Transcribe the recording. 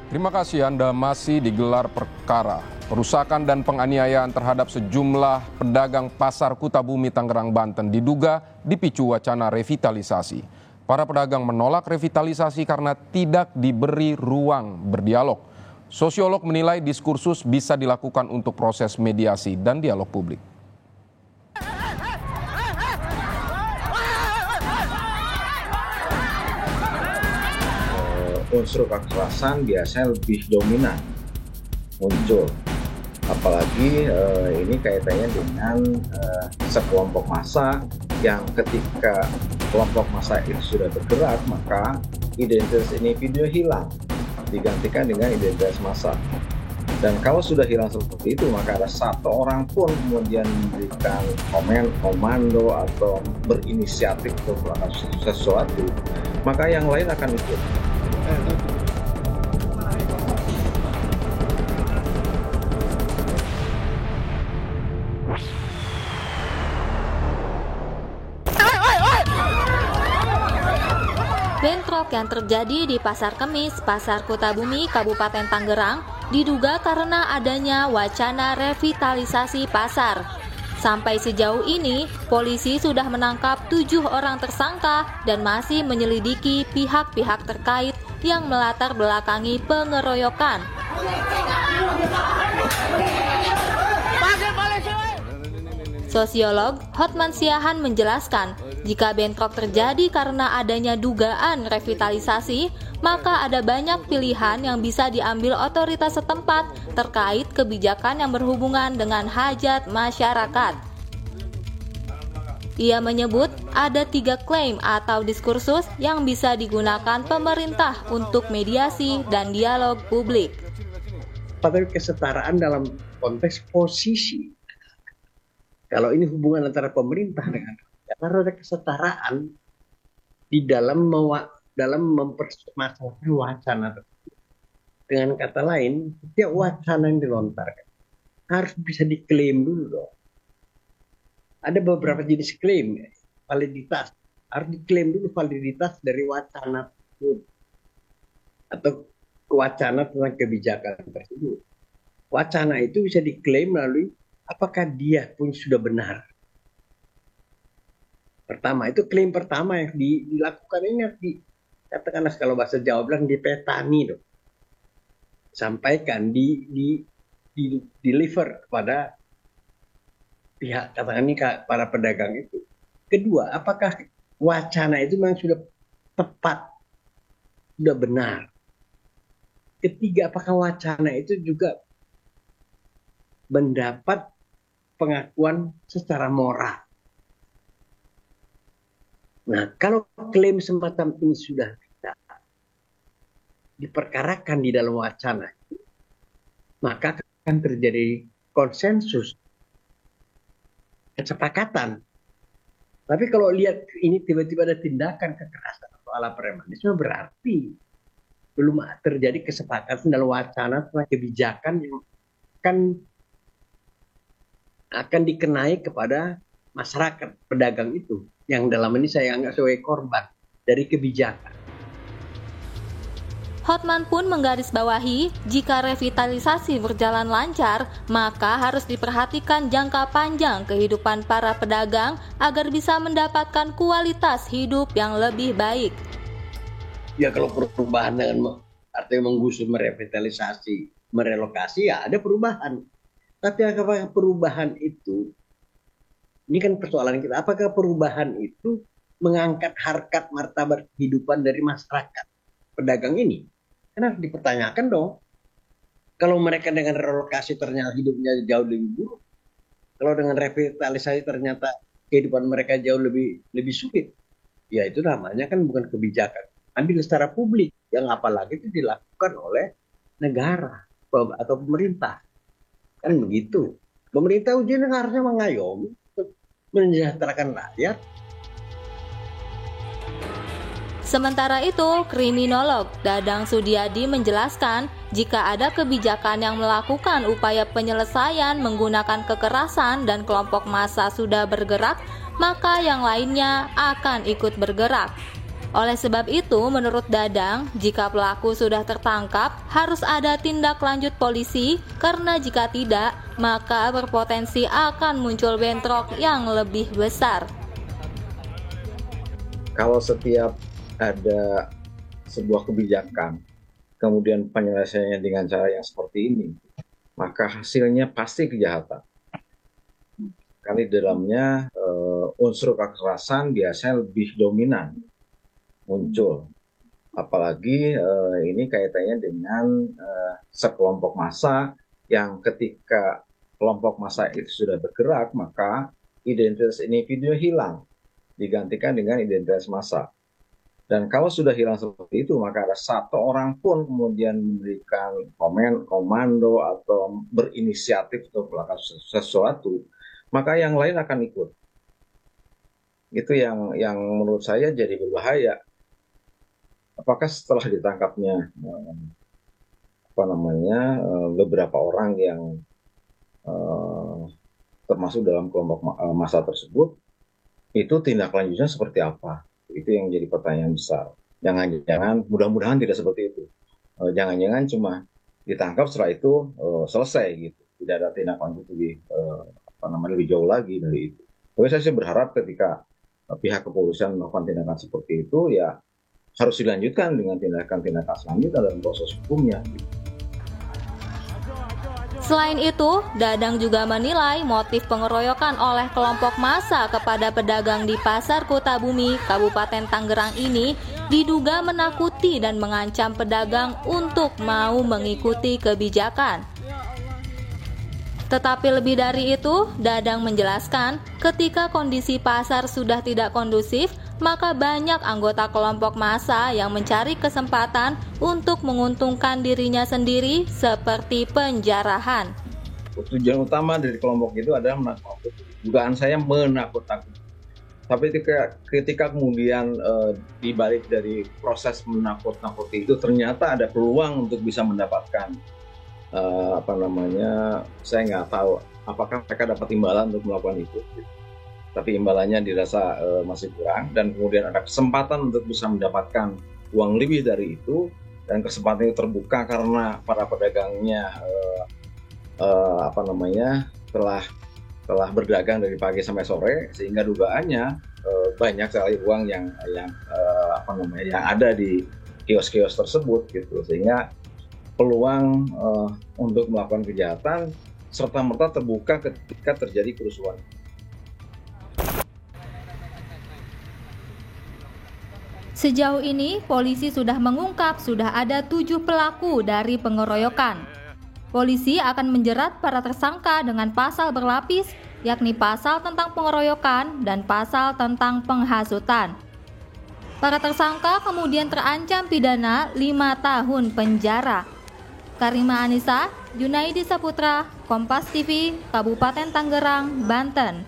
Terima kasih Anda masih digelar perkara perusakan dan penganiayaan terhadap sejumlah pedagang pasar Kutabumi, Tangerang, Banten diduga dipicu wacana revitalisasi. Para pedagang menolak revitalisasi karena tidak diberi ruang berdialog. Sosiolog menilai diskursus bisa dilakukan untuk proses mediasi dan dialog publik. Unsur kekerasan biasanya lebih dominan muncul, apalagi ini kaitannya dengan sekelompok massa yang ketika kelompok massa itu sudah bergerak maka identitas individu hilang digantikan dengan identitas massa. Dan kalau sudah hilang seperti itu maka ada satu orang pun kemudian memberikan komando atau berinisiatif untuk melakukan sesuatu, maka yang lain akan ikut. Bentrok yang terjadi di Pasar Kemis, Pasar Kutabumi, Kabupaten Tangerang diduga karena adanya wacana revitalisasi pasar. Sampai sejauh ini, polisi sudah menangkap 7 orang tersangka dan masih menyelidiki pihak-pihak terkait yang melatar belakangi pengeroyokan. Sosiolog Hotman Siahan menjelaskan, jika bentrok terjadi karena adanya dugaan revitalisasi, maka ada banyak pilihan yang bisa diambil otoritas setempat terkait kebijakan yang berhubungan dengan hajat masyarakat. Ia menyebut ada 3 klaim atau diskursus yang bisa digunakan pemerintah untuk mediasi dan dialog publik. Pada kesetaraan dalam konteks posisi. Kalau ini hubungan antara pemerintah dengan rakyat, karena ada kesetaraan di dalam mempermasalahkan wacana tersebut. Dengan kata lain, setiap wacana yang dilontarkan harus bisa diklaim dulu dong. Ada beberapa jenis klaim, validitas. Harus diklaim dulu validitas dari wacana tersebut. Atau wacana tentang kebijakan tersebut. Wacana itu bisa diklaim melalui apakah dia pun sudah benar. Pertama, itu klaim pertama yang dilakukan ini harus katakanlah kalau bahasa Jawa bilang dipetani dong. Sampaikan, deliver kepada pihak, katakan ini para pedagang itu. Kedua, apakah wacana itu memang sudah tepat, sudah benar. Ketiga, apakah wacana itu juga mendapat pengakuan secara moral. Nah, kalau klaim semacam ini sudah diperkarakan di dalam wacana, maka akan terjadi konsensus, kesepakatan. Tapi kalau lihat ini tiba-tiba ada tindakan kekerasan atau ala premanisme, berarti belum terjadi kesepakatan dalam wacana tentang kebijakan yang akan dikenai kepada masyarakat pedagang itu, yang dalam ini saya anggap sebagai korban dari kebijakan. Hotman pun menggarisbawahi, jika revitalisasi berjalan lancar, maka harus diperhatikan jangka panjang kehidupan para pedagang agar bisa mendapatkan kualitas hidup yang lebih baik. Ya kalau perubahan dengan artinya menggusur, merevitalisasi, merelokasi, ya ada perubahan. Tapi apakah perubahan itu, ini kan persoalan kita, apakah perubahan itu mengangkat harkat martabat kehidupan dari masyarakat pedagang ini? Kan harus dipertanyakan dong. Kalau mereka dengan relokasi ternyata hidupnya jauh lebih buruk, kalau dengan revitalisasi ternyata kehidupan mereka jauh lebih sulit, ya itu namanya kan bukan kebijakan. Ambil secara publik, yang apalagi itu dilakukan oleh negara atau pemerintah. Kan begitu. Pemerintah ujian harusnya mengayomi, mensejahterakan rakyat. Sementara itu, kriminolog Dadang Sudiadi menjelaskan, jika ada kebijakan yang melakukan upaya penyelesaian menggunakan kekerasan dan kelompok massa sudah bergerak, maka yang lainnya akan ikut bergerak. Oleh sebab itu, menurut Dadang, jika pelaku sudah tertangkap, harus ada tindak lanjut polisi, karena jika tidak, maka berpotensi akan muncul bentrok yang lebih besar. Kalau setiap ada sebuah kebijakan, kemudian penyelesaiannya dengan cara yang seperti ini, maka hasilnya pasti kejahatan. Karena di dalamnya unsur kekerasan biasanya lebih dominan muncul. Apalagi ini kaitannya dengan sekelompok massa yang ketika kelompok massa itu sudah bergerak, maka identitas individu hilang, digantikan dengan identitas massa. Dan kalau sudah hilang seperti itu, maka ada satu orang pun kemudian memberikan komando atau berinisiatif untuk melakukan sesuatu, maka yang lain akan ikut. Itu yang menurut saya jadi berbahaya. Apakah setelah ditangkapnya beberapa orang yang termasuk dalam kelompok massa tersebut, itu tindak lanjutnya seperti apa? Itu yang jadi pertanyaan besar. Jangan-jangan, mudah-mudahan tidak seperti itu. Jangan-jangan cuma ditangkap setelah itu selesai gitu. Tidak ada tindak lanjut lebih jauh lagi dari itu. Tapi saya sih berharap ketika pihak kepolisian melakukan tindakan seperti itu, ya harus dilanjutkan dengan tindakan-tindakan selanjutnya dalam proses hukumnya. Selain itu, Dadang juga menilai motif pengeroyokan oleh kelompok massa kepada pedagang di Pasar Kutabumi, Kabupaten Tangerang ini diduga menakuti dan mengancam pedagang untuk mau mengikuti kebijakan. Tetapi lebih dari itu, Dadang menjelaskan ketika kondisi pasar sudah tidak kondusif, maka banyak anggota kelompok massa yang mencari kesempatan untuk menguntungkan dirinya sendiri seperti penjarahan. Tujuan utama dari kelompok itu adalah menakut-nakuti. Dugaan saya menakut-nakuti. Tapi ketika kemudian dibalik dari proses menakut-nakuti itu ternyata ada peluang untuk bisa mendapatkan saya nggak tahu apakah mereka dapat imbalan untuk melakukan itu. Tapi imbalannya dirasa masih kurang, dan kemudian ada kesempatan untuk bisa mendapatkan uang lebih dari itu, dan kesempatan itu terbuka karena para pedagangnya telah berdagang dari pagi sampai sore, sehingga dugaannya banyak sekali uang yang ada di kios-kios tersebut gitu, sehingga peluang untuk melakukan kejahatan serta-merta terbuka ketika terjadi kerusuhan. Sejauh ini, polisi sudah mengungkap sudah ada 7 pelaku dari pengeroyokan. Polisi akan menjerat para tersangka dengan pasal berlapis, yakni pasal tentang pengeroyokan dan pasal tentang penghasutan. Para tersangka kemudian terancam pidana 5 tahun penjara. Karima Anissa, Junaidi Saputra, Kompas TV, Kabupaten Tangerang, Banten.